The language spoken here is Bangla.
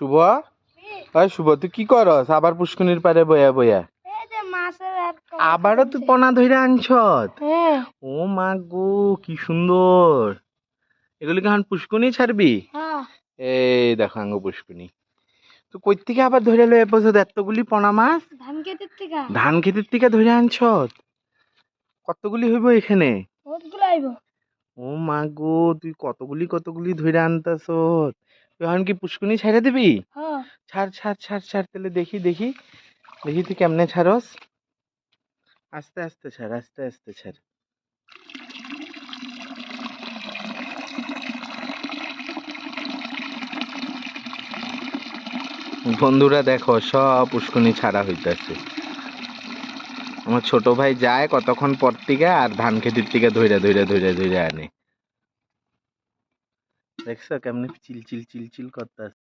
শুভ, ওই শুভ তুই কি করস আবার পুষ্কুনির পারে বয়া বয়া? আবারও তুই পোনা ধরে আনছত? ও মা গো, কি সুন্দর! এগুলি কি এখন পুষ্কুনি ছাড়বি? এই দেখো আঙ্গ পুষ্কুনি। তো কই থেকে আবার ধরে লয়ে বসে এতগুলি পোনা মাছ? ধান খেতের থেকে ধরে আনছত? কতগুলি হইব এখানে? ও মা গো, তুই কতগুলি ধরে আনতাছ। তুই এখন কি পুষ্কুনি ছেড়ে দিবি? ছাড় ছাড় ছাড় ছাড়, তাহলে দেখি দেখি দেখি তুই কেমনে ছাড়স। আস্তে আস্তে ছাড়, আস্তে আস্তে ছাড়। বন্ধুরা দেখো, সব পুষ্কুনি ছাড়া হইতাছে। আমার ছোট ভাই যায় কতক্ষণ পর থেকে আর ধান খেতির থেকে ধইরা ধইরা ধইরা ধইরা আনে। দেখছো কেমনে চিল চিল চিল চিল করতেছে।